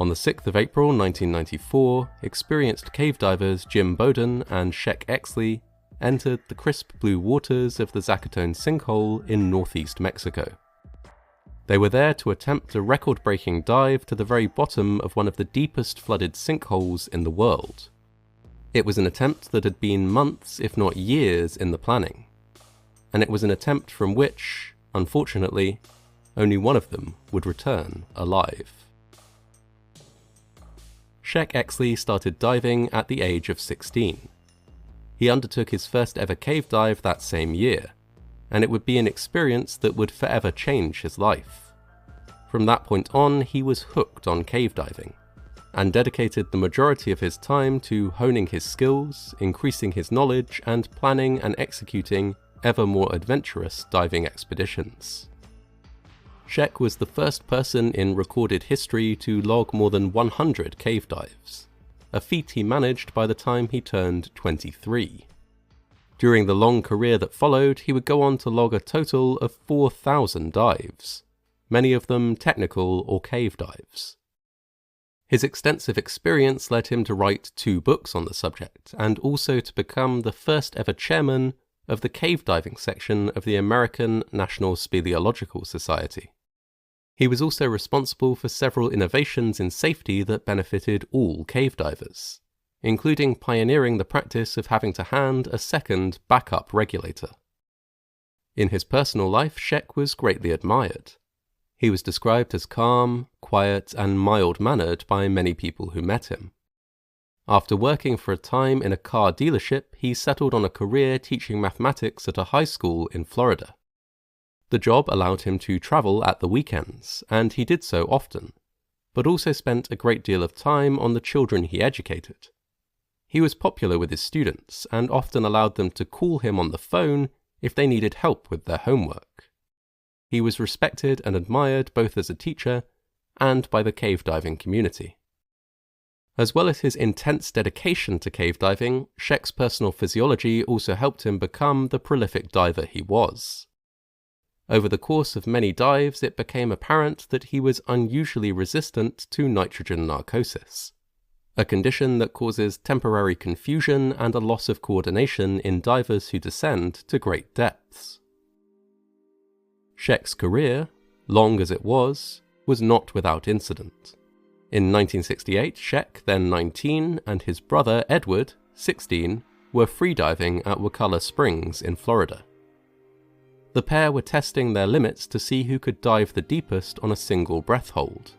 On the 6th of April 1994, experienced cave divers Jim Bowden and Sheck Exley entered the crisp blue waters of the Zacatón Sinkhole in northeast Mexico. They were there to attempt a record-breaking dive to the very bottom of one of the deepest flooded sinkholes in the world. It was an attempt that had been months, if not years, in the planning, and it was an attempt from which, unfortunately, only one of them would return alive. Sheck Exley started diving at the age of 16. He undertook his first ever cave dive that same year, and it would be an experience that would forever change his life. From that point on, he was hooked on cave diving, and dedicated the majority of his time to honing his skills, increasing his knowledge, and planning and executing ever more adventurous diving expeditions. Sheck was the first person in recorded history to log more than 100 cave dives, a feat he managed by the time he turned 23. During the long career that followed, he would go on to log a total of 4,000 dives, many of them technical or cave dives. His extensive experience led him to write 2 books on the subject, and also to become the first ever chairman of the cave diving section of the American National Speleological Society. He was also responsible for several innovations in safety that benefited all cave divers, including pioneering the practice of having to hand a second backup regulator. In his personal life, Sheck was greatly admired. He was described as calm, quiet, and mild-mannered by many people who met him. After working for a time in a car dealership, he settled on a career teaching mathematics at a high school in Florida. The job allowed him to travel at the weekends, and he did so often, but also spent a great deal of time on the children he educated. He was popular with his students, and often allowed them to call him on the phone if they needed help with their homework. He was respected and admired both as a teacher and by the cave diving community. As well as his intense dedication to cave diving, Sheck's personal physiology also helped him become the prolific diver he was. Over the course of many dives, it became apparent that he was unusually resistant to nitrogen narcosis, a condition that causes temporary confusion and a loss of coordination in divers who descend to great depths. Sheck's career, long as it was not without incident. In 1968, Sheck, then 19, and his brother Edward, 16, were freediving at Wakulla Springs in Florida. The pair were testing their limits to see who could dive the deepest on a single breath hold.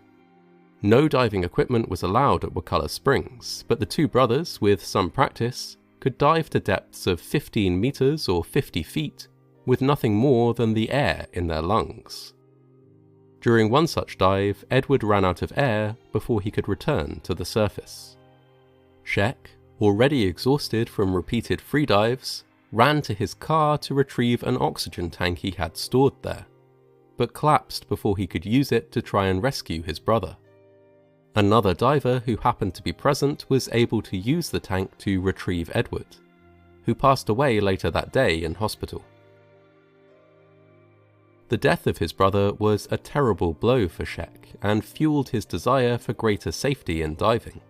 No diving equipment was allowed at Wakulla Springs, but the 2 brothers, with some practice, could dive to depths of 15 meters or 50 feet with nothing more than the air in their lungs. During one such dive, Edward ran out of air before he could return to the surface. Sheck, already exhausted from repeated freedives, ran to his car to retrieve an oxygen tank he had stored there, but collapsed before he could use it to try and rescue his brother. Another diver who happened to be present was able to use the tank to retrieve Edward, who passed away later that day in hospital. The death of his brother was a terrible blow for Sheck and fueled his desire for greater safety in diving.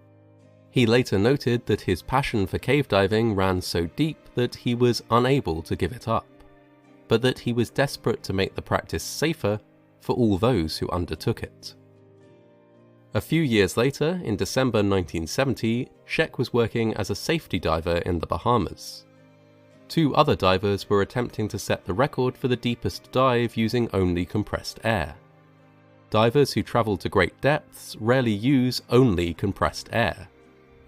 He later noted that his passion for cave diving ran so deep that he was unable to give it up, but that he was desperate to make the practice safer for all those who undertook it. A few years later, in December 1970, Sheck was working as a safety diver in the Bahamas. 2 other divers were attempting to set the record for the deepest dive using only compressed air. Divers who travel to great depths rarely use only compressed air,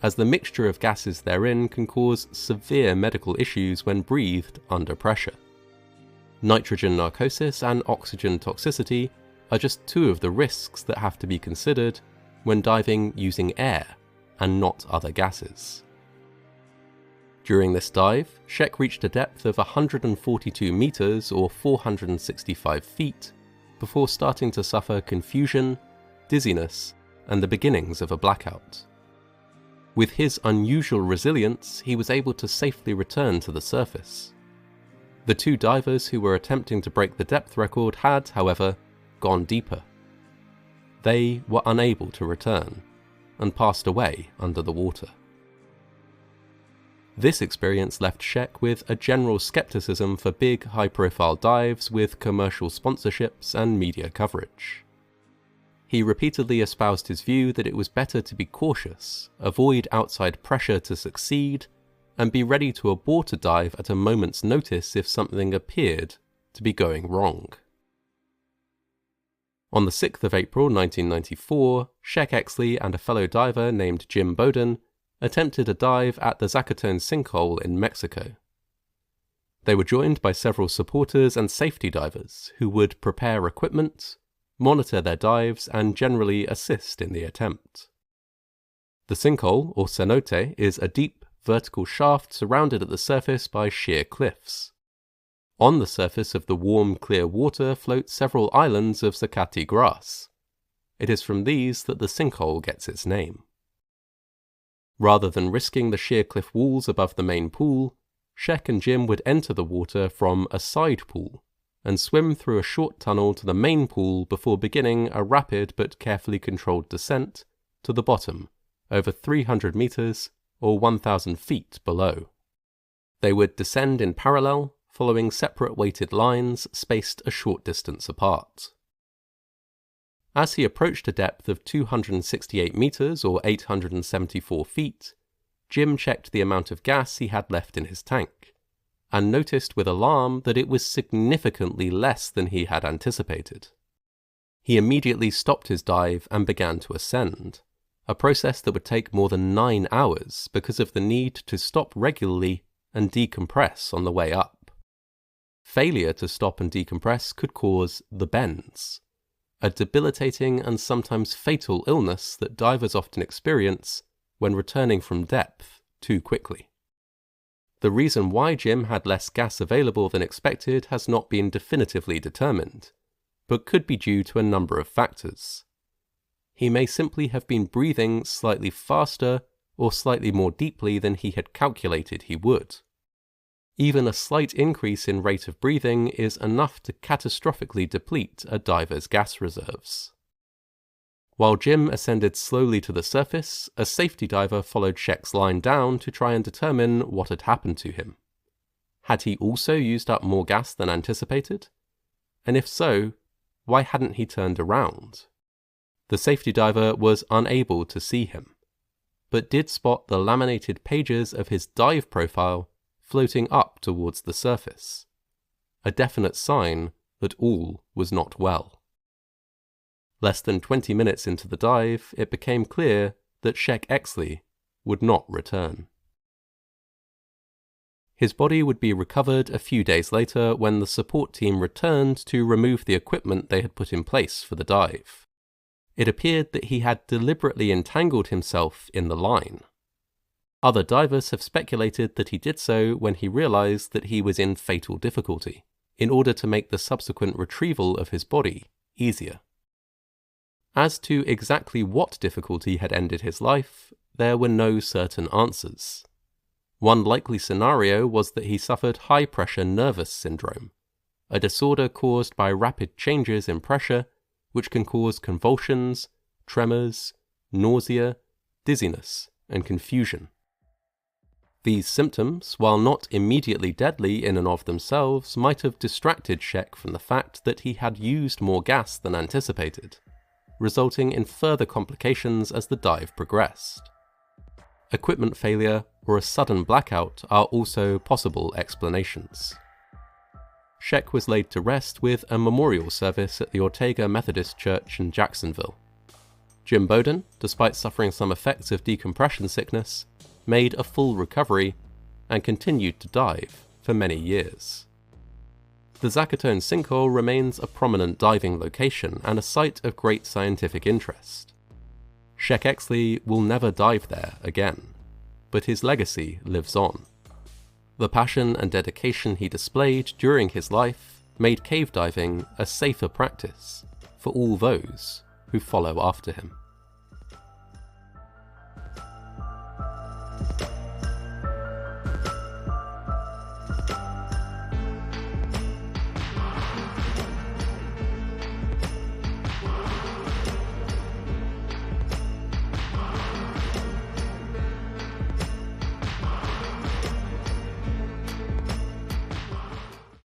as the mixture of gases therein can cause severe medical issues when breathed under pressure. Nitrogen narcosis and oxygen toxicity are just 2 of the risks that have to be considered when diving using air and not other gases. During this dive, Sheck reached a depth of 142 meters or 465 feet before starting to suffer confusion, dizziness, and the beginnings of a blackout. With his unusual resilience, he was able to safely return to the surface. The 2 divers who were attempting to break the depth record had, however, gone deeper. They were unable to return, and passed away under the water. This experience left Sheck with a general skepticism for big, high-profile dives with commercial sponsorships and media coverage. He repeatedly espoused his view that it was better to be cautious, avoid outside pressure to succeed, and be ready to abort a dive at a moment's notice if something appeared to be going wrong. On the 6th of April 1994, Sheck Exley and a fellow diver named Jim Bowden attempted a dive at the Zacatón Sinkhole in Mexico. They were joined by several supporters and safety divers who would prepare equipment, monitor their dives, and generally assist in the attempt. The sinkhole, or cenote, is a deep, vertical shaft surrounded at the surface by sheer cliffs. On the surface of the warm, clear water float several islands of zacate grass. It is from these that the sinkhole gets its name. Rather than risking the sheer cliff walls above the main pool, Sheck and Jim would enter the water from a side pool and swim through a short tunnel to the main pool before beginning a rapid but carefully controlled descent to the bottom, over 300 meters or 1,000 feet below. They would descend in parallel, following separate weighted lines spaced a short distance apart. As he approached a depth of 268 meters or 874 feet, Jim checked the amount of gas he had left in his tank, and noticed with alarm that it was significantly less than he had anticipated. He immediately stopped his dive and began to ascend, a process that would take more than 9 hours because of the need to stop regularly and decompress on the way up. Failure to stop and decompress could cause the bends, a debilitating and sometimes fatal illness that divers often experience when returning from depth too quickly. The reason why Jim had less gas available than expected has not been definitively determined, but could be due to a number of factors. He may simply have been breathing slightly faster or slightly more deeply than he had calculated he would. Even a slight increase in rate of breathing is enough to catastrophically deplete a diver's gas reserves. While Jim ascended slowly to the surface, a safety diver followed Sheck's line down to try and determine what had happened to him. Had he also used up more gas than anticipated? And if so, why hadn't he turned around? The safety diver was unable to see him, but did spot the laminated pages of his dive profile floating up towards the surface, a definite sign that all was not well. Less than 20 minutes into the dive, it became clear that Sheck Exley would not return. His body would be recovered a few days later when the support team returned to remove the equipment they had put in place for the dive. It appeared that he had deliberately entangled himself in the line. Other divers have speculated that he did so when he realized that he was in fatal difficulty, in order to make the subsequent retrieval of his body easier. As to exactly what difficulty had ended his life, there were no certain answers. One likely scenario was that he suffered high-pressure nervous syndrome, a disorder caused by rapid changes in pressure which can cause convulsions, tremors, nausea, dizziness, and confusion. These symptoms, while not immediately deadly in and of themselves, might have distracted Sheck from the fact that he had used more gas than anticipated, resulting in further complications as the dive progressed. Equipment failure or a sudden blackout are also possible explanations. Sheck was laid to rest with a memorial service at the Ortega Methodist Church in Jacksonville. Jim Bowden, despite suffering some effects of decompression sickness, made a full recovery and continued to dive for many years. The Zacatón Sinkhole remains a prominent diving location and a site of great scientific interest. Sheck Exley will never dive there again, but his legacy lives on. The passion and dedication he displayed during his life made cave diving a safer practice for all those who follow after him.